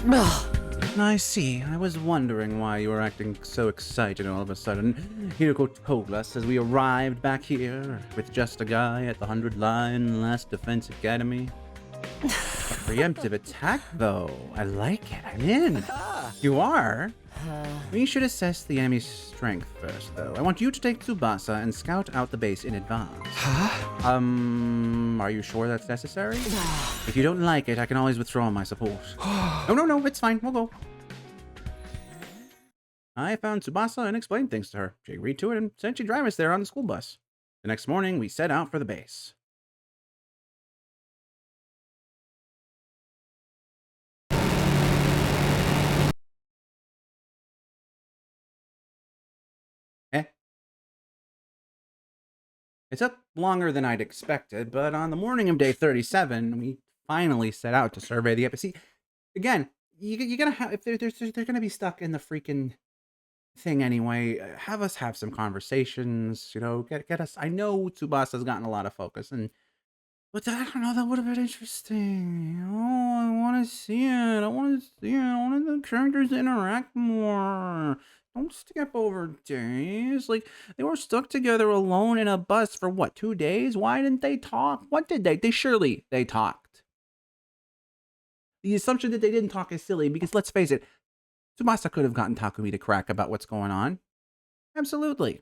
I see. I was wondering why you were acting so excited all of a sudden. Hiroko told us as we arrived back here with Justiguy at the 100-line last Defense Academy. A preemptive attack, though. I like it. I'm in. You are? We should assess the enemy's strength first, though. I want you to take Tsubasa and scout out the base in advance. Are you sure that's necessary? If you don't like it, I can always withdraw my support. No, it's fine. We'll go. I found Tsubasa and explained things to her. She agreed to it and sent you drive us there on the school bus. The next morning, we set out for the base. It took longer than I'd expected, but on the morning of day 37, we finally set out to survey the episode. Again, you're gonna have, if they're gonna be stuck in the freaking thing anyway, have us have some conversations, you know, get us. I know Tsubasa's gotten a lot of focus, but I don't know, that would have been interesting. Oh, I want to see it. I want the characters to interact more. Don't skip over days. Like, they were stuck together alone in a bus for what, 2 days? Why didn't they talk? What did they? They talked. The assumption that they didn't talk is silly because let's face it, Tsubasa could have gotten Takumi to crack about what's going on. Absolutely.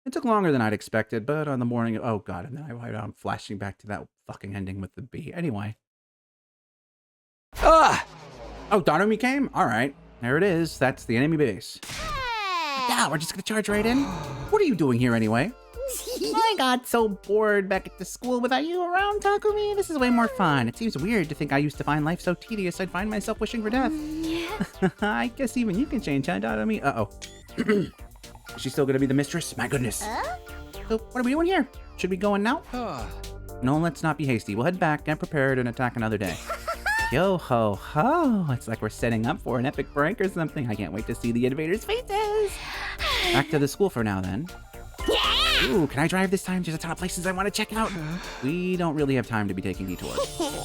It took longer than I'd expected, but on the morning of, oh god, and then I'm flashing back to that fucking ending with the bee. Anyway. Ah! Oh, Takumi came? Alright. There it is. That's the enemy base. Yeah, we're just gonna charge right in? What are you doing here anyway? I got so bored back at the school without you around, Takumi. This is way more fun. It seems weird to think I used to find life so tedious I'd find myself wishing for death. I guess even you can change, huh, Takumi? Uh-oh. Is she still gonna be the mistress? My goodness. So, what are we doing here? Should we go in now? No, let's not be hasty. We'll head back, get prepared, and attack another day. Yo ho ho! It's like we're setting up for an epic prank or something. I can't wait to see the invaders' faces! Back to the school for now, then. Yeah! Ooh, can I drive this time? There's a ton of places I want to check out. We don't really have time to be taking detours.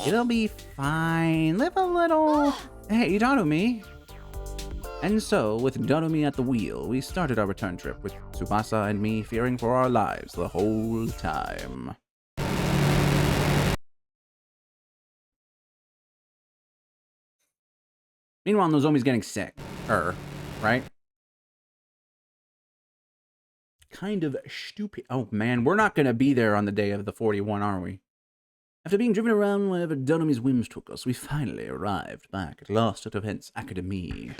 It'll be fine. Live a little. Hey, Takumi. And so, with Takumi at the wheel, we started our return trip with Tsubasa and me fearing for our lives the whole time. Meanwhile, Nozomi's getting sick. Right? Kind of stupid. Oh man, we're not gonna be there on the day of the 41, are we? After being driven around wherever Takumi's whims took us, we finally arrived back at Lost at Defense Academy.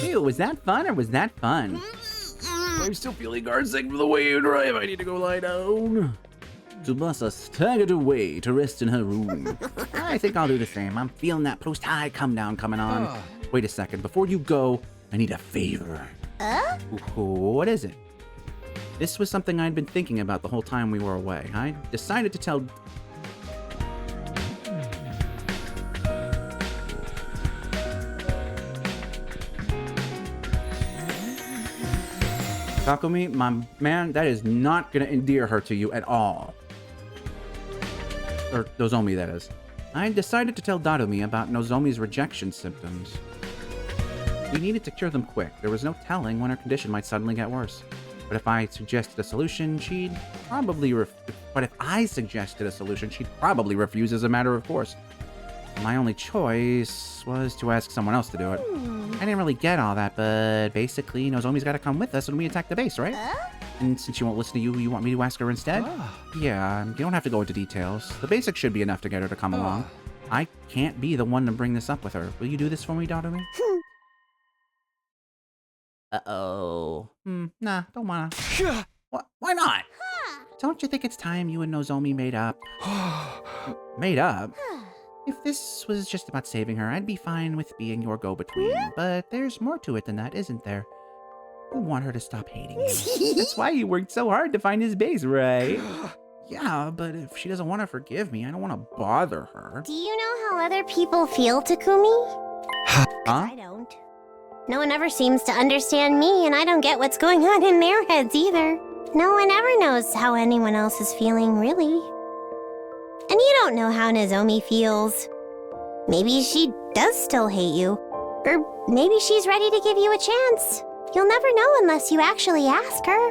Ew, was that fun or was that fun? I'm still feeling heartsick from the way you drive. I need to go lie down. Tsubasa staggered away to rest in her room. I think I'll do the same. I'm feeling that post-high come-down coming on. Wait a second. Before you go, I need a favor. What is it? This was something I'd been thinking about the whole time we were away. I decided to tell... Takumi, my man, that is not going to endear her to you at all. Or Nozomi, that is. I decided to tell Takumi about Nozomi's rejection symptoms. We needed to cure them quick. There was no telling when her condition might suddenly get worse. But if I suggested a solution, she'd probably refuse as a matter of course. My only choice was to ask someone else to do it. I didn't really get all that, but basically, Nozomi's got to come with us when we attack the base, right? And since she won't listen to you, you want me to ask her instead? Yeah, you don't have to go into details. The basics should be enough to get her to come along. I can't be the one to bring this up with her. Will you do this for me, Takumi? Uh-oh. Nah, don't wanna. What? Why not? Don't you think it's time you and Nozomi made up? Made up? If this was just about saving her, I'd be fine with being your go-between. But there's more to it than that, isn't there? You want her to stop hating you. That's why you worked so hard to find his base, right? Yeah, but if she doesn't want to forgive me, I don't want to bother her. Do you know how other people feel, Takumi? Huh? I don't. No one ever seems to understand me, and I don't get what's going on in their heads either. No one ever knows how anyone else is feeling, really. And you don't know how Nozomi feels. Maybe she does still hate you. Or maybe she's ready to give you a chance. You'll never know unless you actually ask her.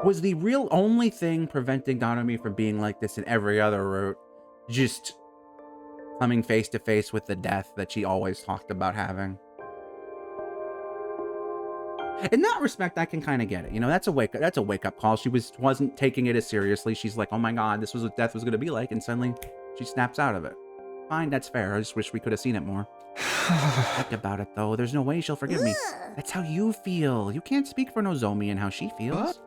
Was the real only thing preventing Nanami from being like this in every other route just coming face to face with the death that she always talked about having? In that respect, I can kind of get it. You know, that's a wake up call. She wasn't taking it as seriously. She's like, oh my god, this was what death was going to be like, and suddenly she snaps out of it. Fine, that's fair. I just wish we could have seen it more. Think about it, though. There's no way she'll forgive me. That's how you feel. You can't speak for Nozomi and how she feels.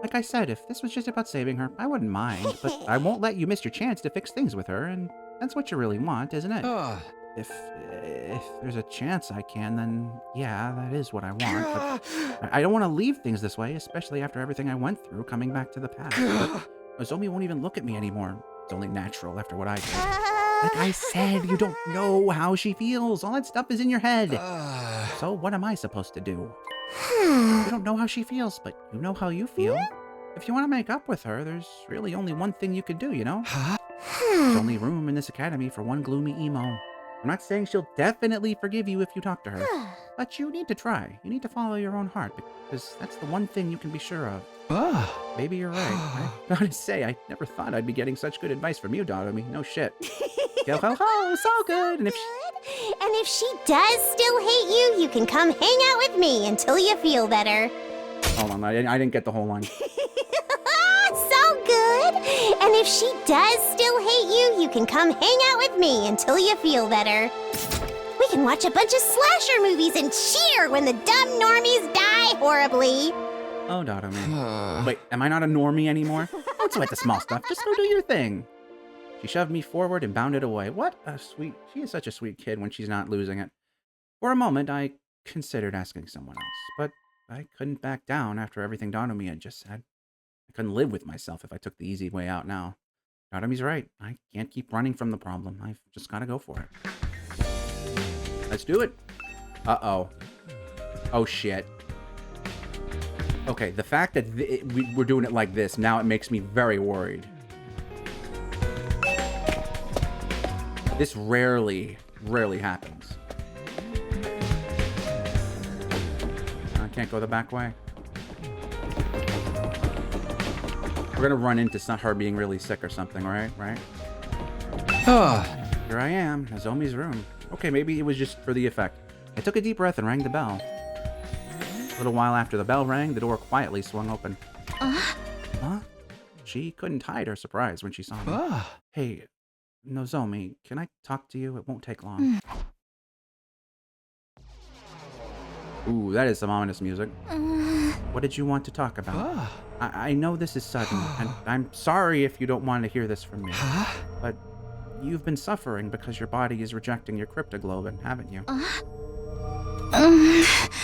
Like I said, if this was just about saving her, I wouldn't mind, but I won't let you miss your chance to fix things with her, and that's what you really want, isn't it? If there's a chance I can, then yeah, that is what I want, but I don't want to leave things this way, especially after everything I went through coming back to the past. But Nozomi won't even look at me anymore. It's only natural after what I did. Like I said, you don't know how she feels. All that stuff is in your head. So what am I supposed to do? You don't know how she feels, but you know how you feel. If you want to make up with her, there's really only one thing you could do, you know? There's only room in this academy for one gloomy emo. I'm not saying she'll definitely forgive you if you talk to her, but you need to try. You need to follow your own heart, because that's the one thing you can be sure of. Maybe you're right. I gotta say, I never thought I'd be getting such good advice from you, Doremi. No shit. Yo ho ho, it's all good. And if she does still hate you, you can come hang out with me until you feel better. Hold on, I didn't get the whole line. So good. And if she does still hate you, you can come hang out with me until you feel better. We can watch a bunch of slasher movies and cheer when the dumb normies die horribly. Oh, Doremi. Wait, am I not a normie anymore? Don't sweat the small stuff. Just go do your thing. She shoved me forward and bounded away. What a sweet... She is such a sweet kid when she's not losing it. For a moment, I considered asking someone else, but I couldn't back down after everything Doremi had just said. I couldn't live with myself if I took the easy way out now. Doremi's right. I can't keep running from the problem. I've just got to go for it. Let's do it. Uh-oh. Oh, shit. Okay, the fact that we're doing it like this, now it makes me very worried. This rarely happens. I can't go the back way. We're gonna run into her being really sick or something, right? Here I am, Nozomi's room. Okay, maybe it was just for the effect. I took a deep breath and rang the bell. A little while after the bell rang, the door quietly swung open. Huh? She couldn't hide her surprise when she saw me. Hey, Nozomi, can I talk to you? It won't take long. Ooh, that is some ominous music. What did you want to talk about? I know this is sudden, and I'm sorry if you don't want to hear this from me. But you've been suffering because your body is rejecting your cryptoglobin, haven't you?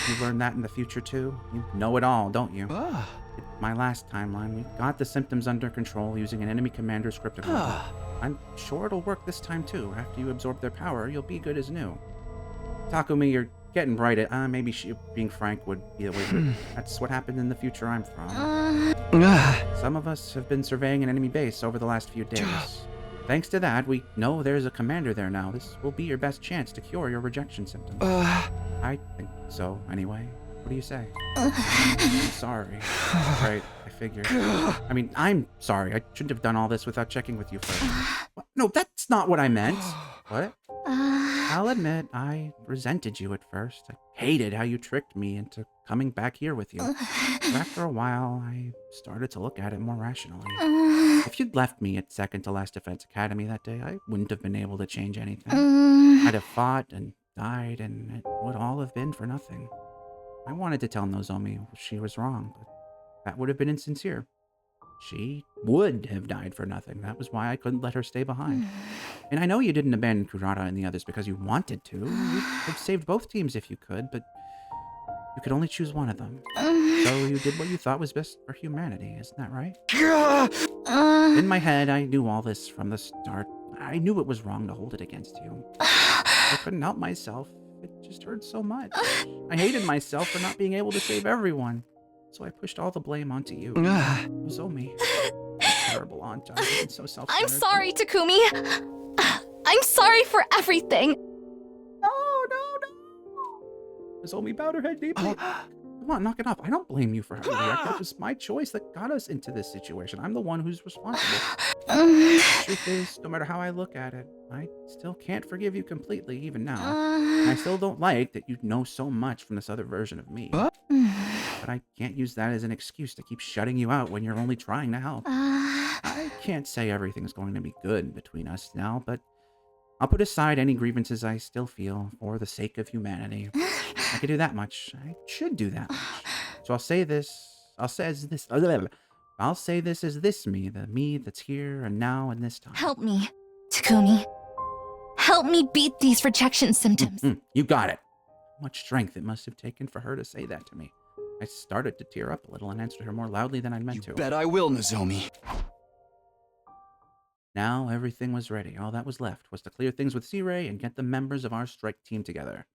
You learn that in the future too? You know it all, don't you? My last timeline, we got the symptoms under control using an enemy commander's cryptoglobin. I'm sure it'll work this time too. After you absorb their power, you'll be good as new. Takumi, you're getting bright at, maybe being frank would be the way to... That's what happened in the future I'm from. Some of us have been surveying an enemy base over the last few days. Thanks to that, we know there's a commander there now. This will be your best chance to cure your rejection symptoms. I think so, anyway. What do you say? I'm sorry. Right, I figured. I mean, I'm sorry. I shouldn't have done all this without checking with you first. What? No, that's not what I meant. What? I'll admit, I resented you at first. I hated how you tricked me into coming back here with you. But after a while, I started to look at it more rationally. If you'd left me at second to last Defense Academy that day, I wouldn't have been able to change anything. I'd have fought and died, and it would all have been for nothing. I wanted to tell Nozomi she was wrong, but that would have been insincere. She would have died for nothing. That was why I couldn't let her stay behind. And I know you didn't abandon Kurata and the others because you wanted to. You'd have saved both teams if you could, but you could only choose one of them. So you did what you thought was best for humanity, isn't that right? In my head, I knew all this from the start. I knew it was wrong to hold it against you. I couldn't help myself. It just hurt so much. I hated myself for not being able to save everyone. So I pushed all the blame onto you. Nozomi. Terrible aunt. I've been so self-centered. I'm sorry, Takumi. I'm sorry for everything. No. Nozomi bowed her head deeply. Come on, knock it off. I don't blame you for how you reacted. It was my choice that got us into this situation. I'm the one who's responsible. The truth is, no matter how I look at it, I still can't forgive you completely, even now. And I still don't like that you know so much from this other version of me. But I can't use that as an excuse to keep shutting you out when you're only trying to help. I can't say everything's going to be good between us now, but I'll put aside any grievances I still feel for the sake of humanity. I can do that much. I should do that much. So I'll say this as this me, the me that's here and now and this time. Help me, Takumi. Help me beat these rejection symptoms. You got it. How much strength it must have taken for her to say that to me. I started to tear up a little and answered her more loudly than I'd meant to. You bet I will, Nozomi. Now everything was ready. All that was left was to clear things with C-Ray and get the members of our strike team together.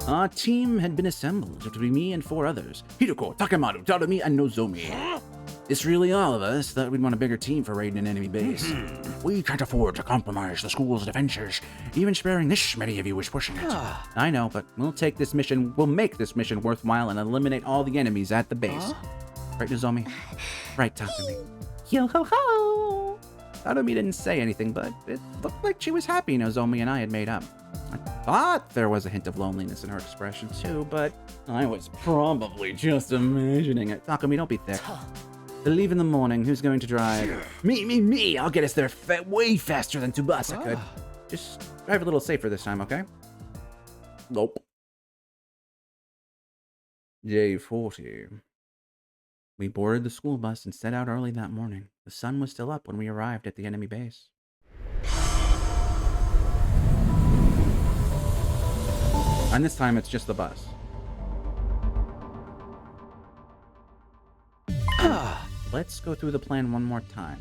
Our team had been assembled to be me and 4 others. Hideko, Takemaru, Tarumi, and Nozomi. It's really all of us thought we'd want a bigger team for raiding an enemy base. We can't afford to compromise the school's defenses. Even sparing this many of you is pushing it. I know, but we'll make this mission worthwhile and eliminate all the enemies at the base. Right, Nozomi? Right, Takumi. Yo-ho-ho! Tarumi didn't say anything, but it looked like she was happy Nozomi and I had made up. I thought there was a hint of loneliness in her expression too, but I was probably just imagining it. Takumi, don't be thick. To leave in the morning, who's going to drive? Me! I'll get us there way faster than Tsubasa could. Just drive a little safer this time, okay? Nope. Day 40. We boarded the school bus and set out early that morning. The sun was still up when we arrived at the enemy base. And this time it's just the bus. Let's go through the plan one more time.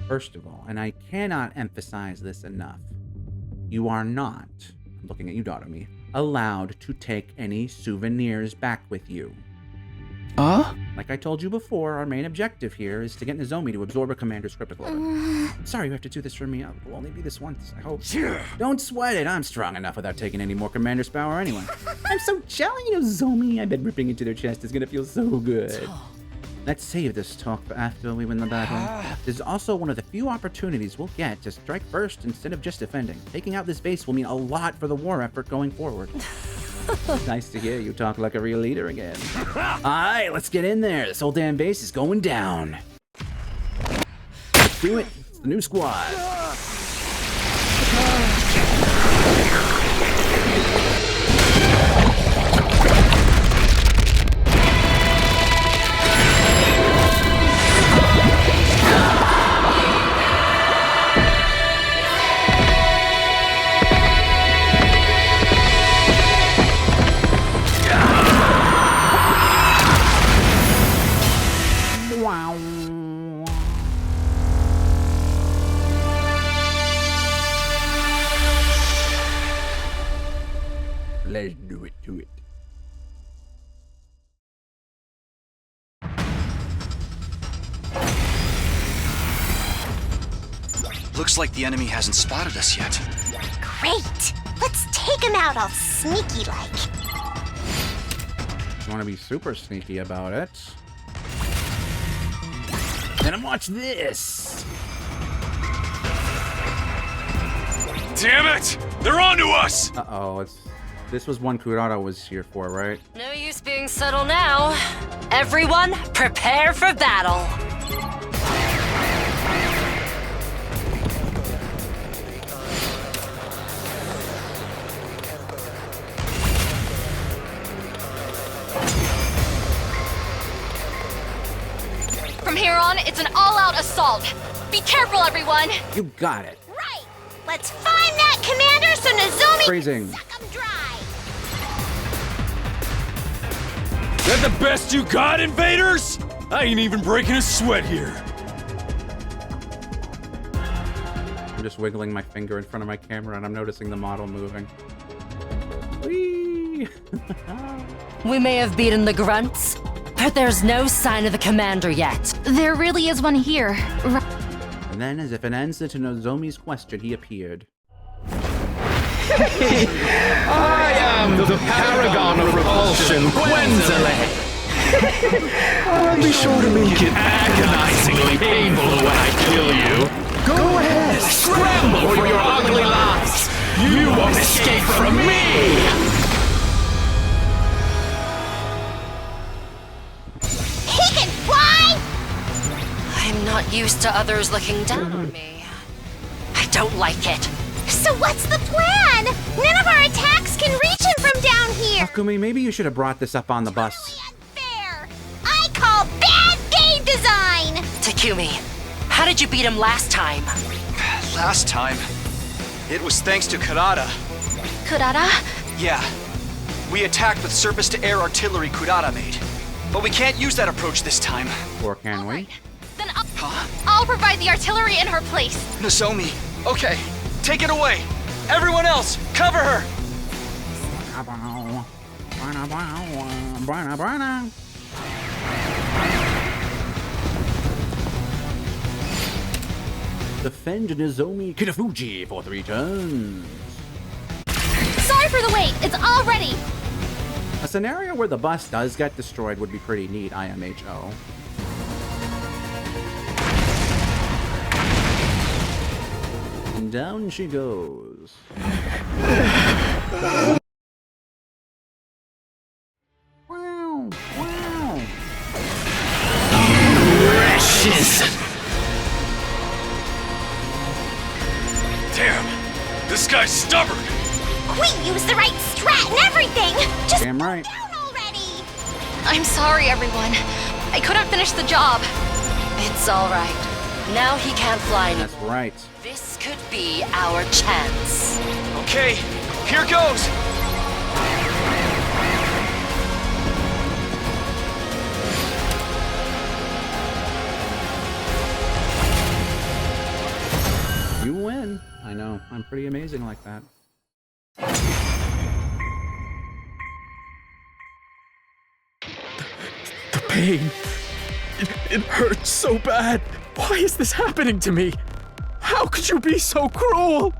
First of all, and I cannot emphasize this enough, you are not, I'm looking at you, Tarumi, allowed to take any souvenirs back with you. Like I told you before, our main objective here is to get Nozomi to absorb a commander's cryptoclover. Sorry you have to do this for me. It'll only be this once, I hope. Don't sweat it. I'm strong enough without taking any more commander's power anyway. I'm so jelly, Nozomi. I bet ripping into their chest is gonna feel so good. Let's save this talk for after we win the battle. This is also one of the few opportunities we'll get to strike first instead of just defending. Taking out this base will mean a lot for the war effort going forward. Nice to hear you talk like a real leader again. Alright, let's get in there. This whole damn base is going down. Let's do it. It's the new squad. Let's do it to it. Looks like the enemy hasn't spotted us yet. Great! Let's take him out all sneaky-like. You want to be super sneaky about it. Then watch this. Damn it! They're onto us! Uh-oh, this was one Kurata was here for, right? No use being subtle now. Everyone, prepare for battle. From here on, it's an all-out assault. Be careful, everyone. You got it. Right! Let's find that commander so Nozomi Freezing. can suck him dry! That the best you got, invaders? I ain't even breaking a sweat here. I'm just wiggling my finger in front of my camera and I'm noticing the model moving. Whee! We may have beaten the grunts, but there's no sign of the commander yet. There really is one here. And then, as if in answer to Nozomi's question, he appeared. I am the paragon of repulsion, Gwenzile. I'll be sure to make it agonizingly painful when I kill you. Go ahead, scramble for your ugly lives. You won't escape from me! He can fly! I'm not used to others looking down on me. I don't like it. So what's the plan? None of our attacks can reach him from down here! Takumi, maybe you should have brought this up on the bus. Totally unfair! I call bad game design! Takumi, how did you beat him last time? Last time, it was thanks to Kurata. Kurata? Yeah. We attacked with surface-to-air artillery Kurata made. But we can't use that approach this time. Or can we? Then Huh? I'll provide the artillery in her place. Nozomi. Okay, take it away. Everyone else, cover her. Defend Nozomi Kitafuji for 3 turns. Sorry for the wait. It's all ready. A scenario where the bus does get destroyed would be pretty neat, IMHO. And down she goes. Wow, wow. Wretches! Damn, this guy's stubborn. We used the right strat and everything! Just Damn go right. down already! I'm sorry, everyone. I couldn't finish the job. It's all right. Now he can't fly anymore. That's right. This could be our chance. Okay, here goes. You win. I know. I'm pretty amazing like that. The pain. It hurts so bad. Why is this happening to me? How could you be so cruel?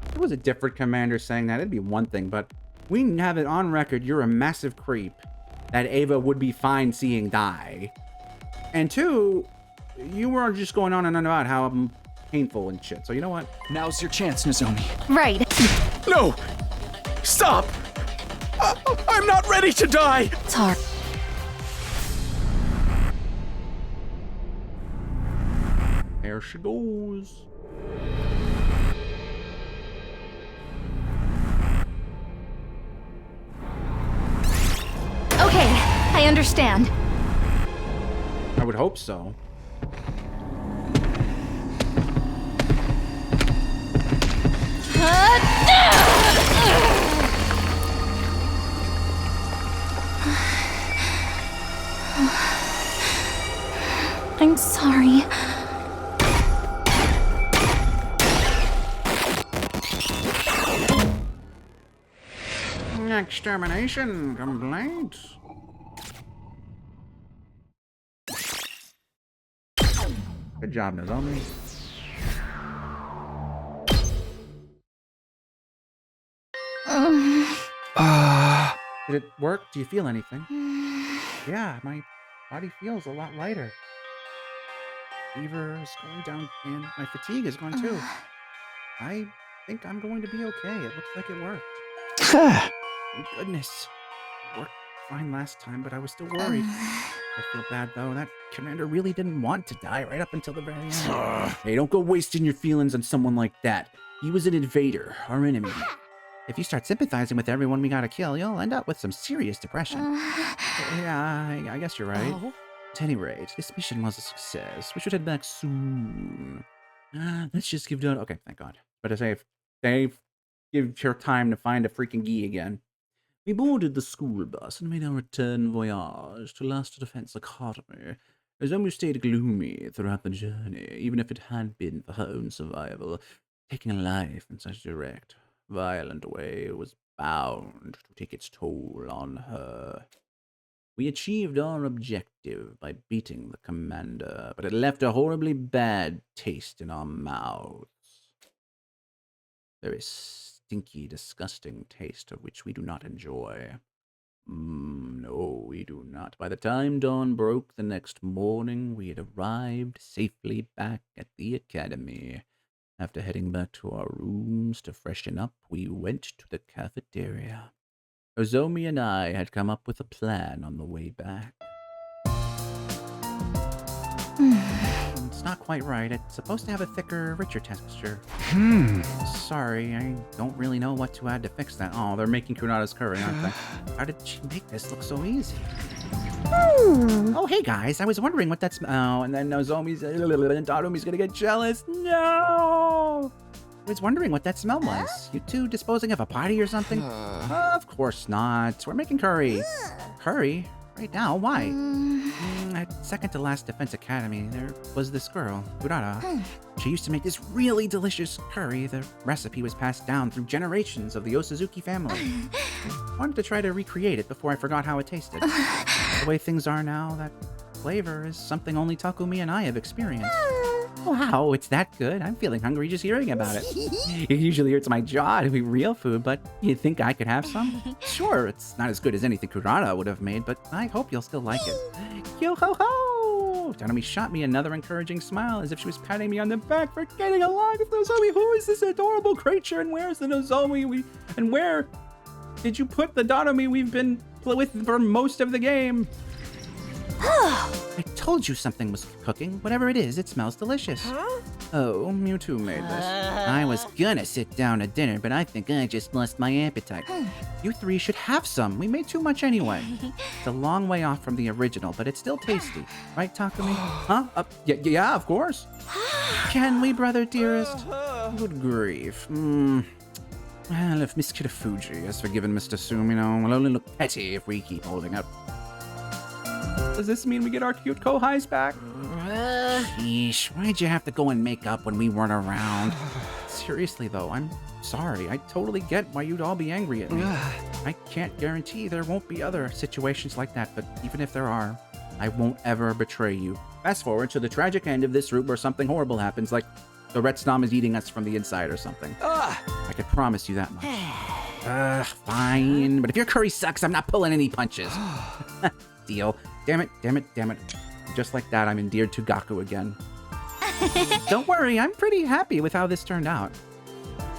If it was a different commander saying that, it'd be one thing, but we have it on record you're a massive creep that Ava would be fine seeing die. And 2, you were just going on and on about how painful and shit. So you know what? Now's your chance, Nozomi. Right. No! Stop! I'm not ready to die! It's hard. There she goes. Okay, I understand. I would hope so. I'm sorry. Extermination complaint. Good job, Nozomi. Did it work? Do you feel anything? Yeah, my body feels a lot lighter. Fever is going down and my fatigue is going too. I think I'm going to be okay. It looks like it worked. Thank goodness. It worked fine last time, but I was still worried. I feel bad though. That commander really didn't want to die right up until the very end. Hey, don't go wasting your feelings on someone like that. He was an invader, our enemy. If you start sympathizing with everyone we gotta kill, you'll end up with some serious depression. Yeah, I guess you're right. At any rate, this mission was a success. We should head back soon. Let's just give down. Okay, thank God. But as they've give her time to find a freaking gi again. We boarded the school bus and made our return voyage to Last Defense Academy. Nozomi stayed gloomy throughout the journey, even if it had been for her own survival. Taking a life in such a direct, violent way was bound to take its toll on her. We achieved our objective by beating the commander, but it left a horribly bad taste in our mouths. Very stinky, disgusting taste of which we do not enjoy. No, we do not. By the time dawn broke the next morning, we had arrived safely back at the academy. After heading back to our rooms to freshen up, we went to the cafeteria. Nozomi and I had come up with a plan on the way back. It's not quite right. It's supposed to have a thicker, richer texture. Sorry, I don't really know what to add to fix that. Oh, they're making Kunada's curry, aren't they? How did she make this look so easy? Oh, hey guys, I was wondering what that's. Oh, and then Nozomi's and Tarumi's gonna get jealous. No! I was wondering what that smell was. You two disposing of a party or something? Of course not. We're making curry. Curry? Right now? Why? At second to last Defense Academy, there was this girl, Urara. She used to make this really delicious curry. The recipe was passed down through generations of the Osazuki family. I wanted to try to recreate it before I forgot how it tasted. The way things are now, that flavor is something only Takumi and I have experienced. Wow, it's that good. I'm feeling hungry just hearing about it. It usually hurts my jaw to be real food, but you think I could have some? Sure, it's not as good as anything Kurara would have made, but I hope you'll still like it. Yo ho ho! Tanami shot me another encouraging smile as if she was patting me on the back for getting along with Nozomi. Who is this adorable creature, and where's the Nozomi and where did you put the Tanami we've been with for most of the game? I told you something was cooking. Whatever it is, it smells delicious. Oh, you two made this. I was gonna sit down to dinner, but I think I just lost my appetite. You three should have some. We made too much anyway. It's a long way off from the original, but it's still tasty. Right, Takumi? Huh? Yeah, of course. Can we, brother dearest? Good grief. Well, if Miss Kitafuji has forgiven Mr. Sumino, we'll only look petty if we keep holding up. Does this mean we get our cute kohais back? Sheesh, why'd you have to go and make up when we weren't around? Seriously though, I'm sorry. I totally get why you'd all be angry at me. I can't guarantee there won't be other situations like that, but even if there are, I won't ever betray you. Fast forward to the tragic end of this route where something horrible happens, like the Retsnom is eating us from the inside or something. I can promise you that much. Fine, but if your curry sucks, I'm not pulling any punches. Deal. Damn it. Just like that, I'm endeared to Gaku again. Don't worry, I'm pretty happy with how this turned out.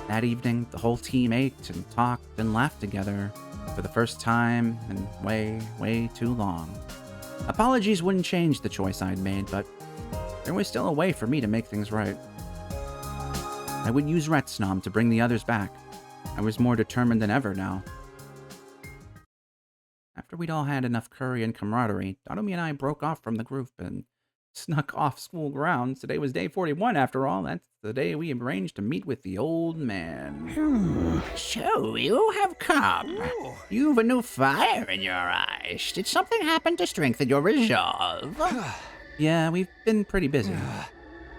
That evening, the whole team ate and talked and laughed together for the first time in way too long. Apologies wouldn't change the choice I'd made, but there was still a way for me to make things right. I would use Retsnom to bring the others back. I was more determined than ever now. After we'd all had enough curry and camaraderie, Taromi and I broke off from the group and snuck off school grounds. Today was day 41 after all. That's the day we arranged to meet with the old man. So you have come. You've a new fire in your eyes. Did something happen to strengthen your resolve? Yeah, we've been pretty busy.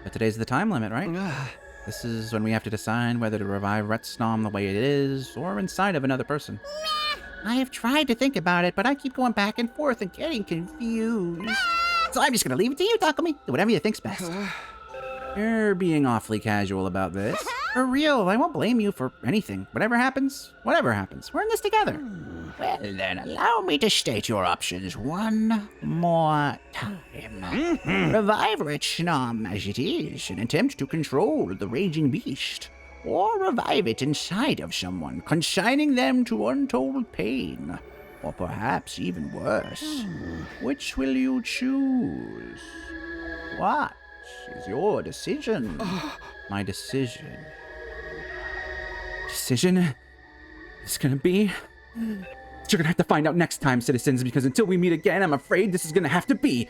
But today's the time limit, right? This is when we have to decide whether to revive Retsnom the way it is or inside of another person. I have tried to think about it, but I keep going back and forth and getting confused. So I'm just gonna leave it to you, Takumi. Do whatever you think's best. You're being awfully casual about this. For real, I won't blame you for anything. Whatever happens, we're in this together. Well then, allow me to state your options one more time. Revive Retsnom as it is and attempt to control the raging beast. Or revive it inside of someone, consigning them to untold pain. Or perhaps even worse. Which will you choose? What is your decision? My decision. Decision is gonna be... You're gonna have to find out next time, citizens, because until we meet again, I'm afraid this is gonna have to be...